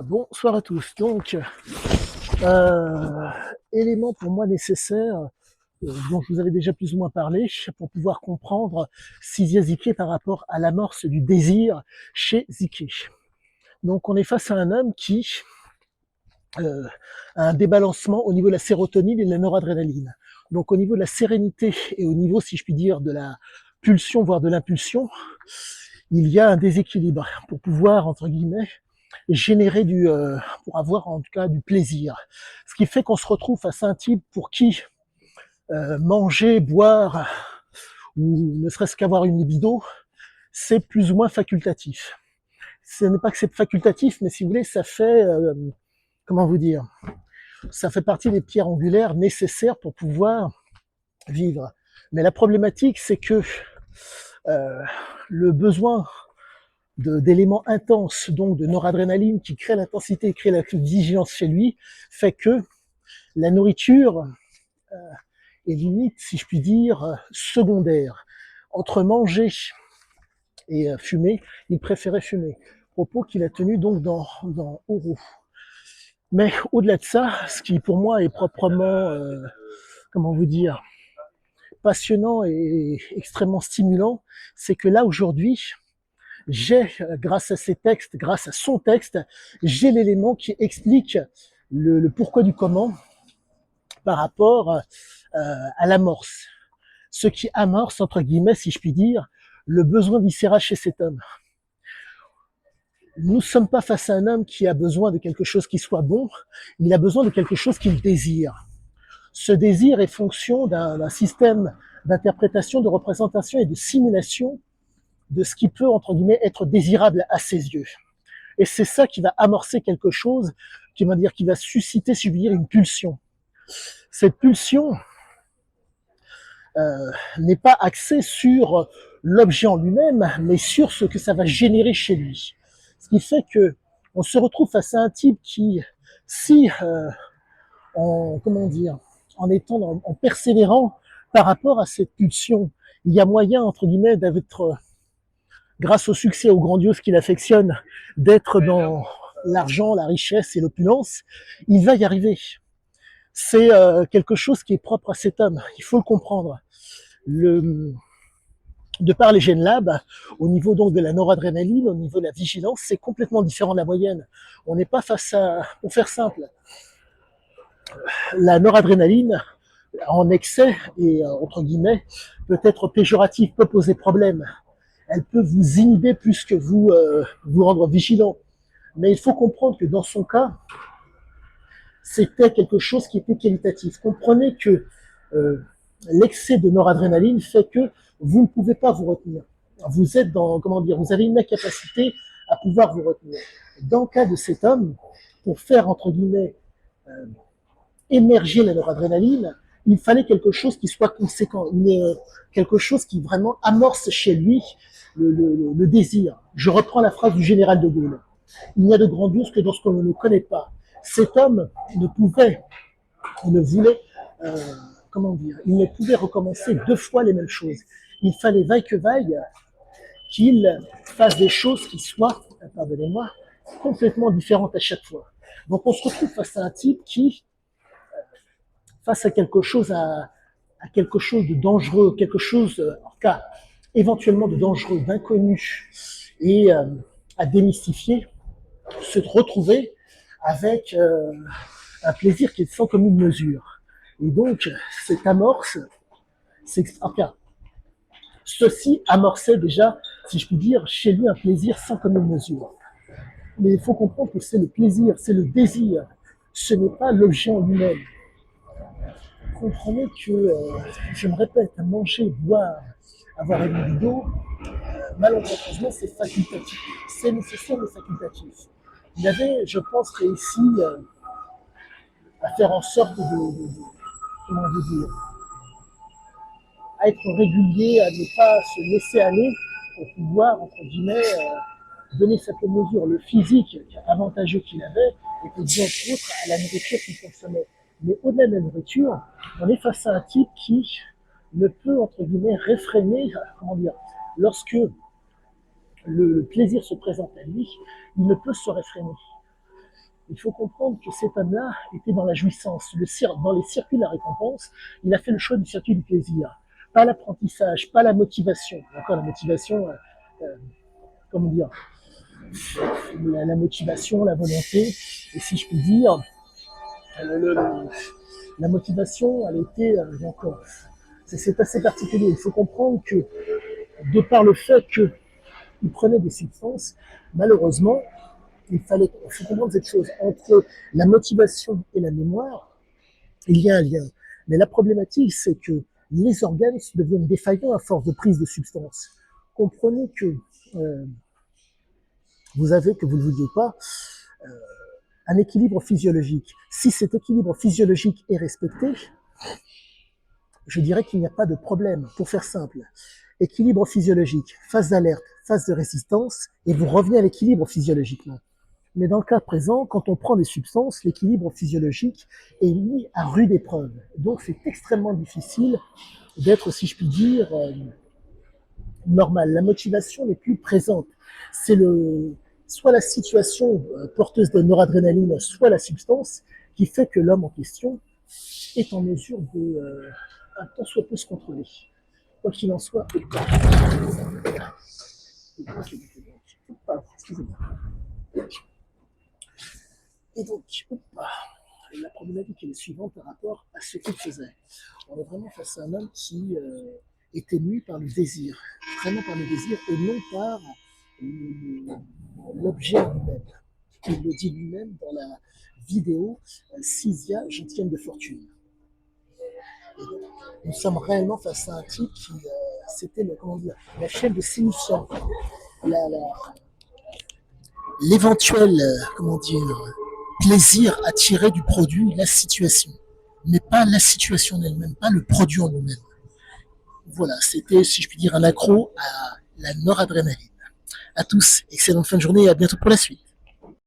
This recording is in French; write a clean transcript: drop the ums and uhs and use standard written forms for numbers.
Bonsoir à tous. Euh, élément pour moi nécessaire, dont je vous avais déjà plus ou moins parlé, pour pouvoir comprendre Sizia Ziké par rapport à l'amorce du désir chez Ziké. Donc, on est face à un homme qui a un débalancement au niveau de la sérotonine et de la noradrénaline. Donc, au niveau de la sérénité et au niveau, si je puis dire, de la pulsion, voire de l'impulsion, il y a un déséquilibre pour pouvoir, entre guillemets, générer pour avoir en tout cas du plaisir. Ce qui fait qu'on se retrouve face à un type pour qui manger, boire ou ne serait-ce qu'avoir une libido, c'est plus ou moins facultatif. Ce n'est pas que c'est facultatif, mais si vous voulez, ça fait, comment vous dire, ça fait partie des pierres angulaires nécessaires pour pouvoir vivre. Mais la problématique, c'est que euh, le besoin d'éléments intenses, donc de noradrénaline qui crée l'intensité et crée la vigilance chez lui, fait que la nourriture est limite, si je puis dire, secondaire. Entre manger et fumer, il préférait fumer. Propos qu'il a tenu donc dans Oro. Mais au-delà de ça, ce qui pour moi est proprement, comment vous dire, passionnant et extrêmement stimulant, c'est que là aujourd'hui, j'ai, grâce à ses textes, grâce à son texte, j'ai l'élément qui explique le pourquoi du comment par rapport à l'amorce. Ce qui amorce, entre guillemets, si je puis dire, le besoin viscéral chez cet homme. Nous ne sommes pas face à un homme qui a besoin de quelque chose qui soit bon, il a besoin de quelque chose qu'il désire. Ce désir est fonction d'un système d'interprétation, de représentation et de simulation de ce qui peut, entre guillemets, être désirable à ses yeux. Et c'est ça qui va amorcer quelque chose, qui va susciter, si je veux dire, une pulsion. Cette pulsion n'est pas axée sur l'objet en lui-même, mais sur ce que ça va générer chez lui. Ce qui fait que on se retrouve face à un type qui, si comment dire, en persévérant par rapport à cette pulsion, il y a moyen entre guillemets d'être, grâce au succès, au grandiose qu'il affectionne, d'être dans l'argent, la richesse et l'opulence, il va y arriver. C'est quelque chose qui est propre à cet homme. Il faut le comprendre. Le, de par les gènes labs, au niveau donc de la noradrénaline, au niveau de la vigilance, c'est complètement différent de la moyenne. On n'est pas face à, pour faire simple, la noradrénaline en excès et entre guillemets peut être péjorative, peut poser problème. Elle peut vous inhiber plus que vous rendre vigilant. Mais il faut comprendre que dans son cas, c'était quelque chose qui était qualitatif. Comprenez que l'excès de noradrénaline fait que vous ne pouvez pas vous retenir. Vous êtes dans, comment dire, vous avez une incapacité à pouvoir vous retenir. Dans le cas de cet homme, pour faire, entre guillemets, émerger la noradrénaline, il fallait quelque chose qui soit conséquent, quelque chose qui vraiment amorce chez lui le désir. Je reprends la phrase du général de Gaulle. Il n'y a de grandiose que dans ce qu'on ne connaît pas. Cet homme ne pouvait, il ne voulait, euh, comment dire, il ne pouvait recommencer deux fois les mêmes choses. Il fallait vaille que vaille qu'il fasse des choses qui soient, pardonnez-moi, complètement différentes à chaque fois. Donc on se retrouve face à un type qui, face à quelque chose de dangereux, quelque chose, en tout cas, éventuellement de dangereux, d'inconnu et à démystifier, se retrouver avec un plaisir qui est sans commune mesure. Et donc, cette amorce, enfin, ceci amorçait déjà, si je puis dire, chez lui un plaisir sans commune mesure. Mais il faut comprendre que c'est le plaisir, c'est le désir, ce n'est pas l'objet en lui-même. Comprenez que, je me répète, manger, boire, avoir une libido, malheureusement, c'est facultatif. C'est nécessaire, mais facultatif. Il avait, je pense, réussi à faire en sorte comment vous dire, à être régulier, à ne pas se laisser aller pour pouvoir, entre guillemets, donner sa pleine mesure. Le physique avantageux qu'il avait était dû entre autres à la nourriture qu'il consommait. Mais au-delà de la nourriture, on est face à un type qui ne peut, entre guillemets, réfréner, comment dire, lorsque le plaisir se présente à lui, il ne peut se réfréner. Il faut comprendre que cet homme-là était dans la jouissance, dans les circuits de la récompense. Il a fait le choix du circuit du plaisir. Pas l'apprentissage, pas la motivation. Encore la motivation, comment dire, la motivation, la volonté. Et si je puis dire, la motivation, elle était encore. C'est assez particulier. Il faut comprendre que, de par le fait qu'il prenait des substances, malheureusement, il faut comprendre cette chose. Entre la motivation et la mémoire, il y a un lien. Mais la problématique, c'est que les organes deviennent défaillants à force de prise de substances. Comprenez que vous avez, que vous ne le vouliez pas, un équilibre physiologique. Si cet équilibre physiologique est respecté, je dirais qu'il n'y a pas de problème. Pour faire simple, équilibre physiologique, phase d'alerte, phase de résistance, et vous revenez à l'équilibre physiologiquement. Mais dans le cas présent, quand on prend des substances, l'équilibre physiologique est mis à rude épreuve. Donc c'est extrêmement difficile d'être, si je puis dire, normal. La motivation n'est plus présente. C'est soit la situation porteuse de noradrénaline, soit la substance qui fait que l'homme en question est en mesure de, un tant soit peu se contrôler. Quoi qu'il en soit, excusez-moi. Et donc, la problématique est la suivante par rapport à ce qu'il faisait. On est vraiment face à un homme qui était mû par le désir, vraiment par le désir, et non par l'objet lui-même. Il le dit lui-même dans la vidéo Sisia, gentilhomme de fortune. Et donc, nous sommes réellement face à un type qui, c'était la chaîne de signifiant, l'éventuel, plaisir à tirer du produit, la situation, mais pas la situation en elle-même, pas le produit en lui-même. Voilà, c'était, si je puis dire, un accro à la noradrénaline. À tous, excellente fin de journée et à bientôt pour la suite.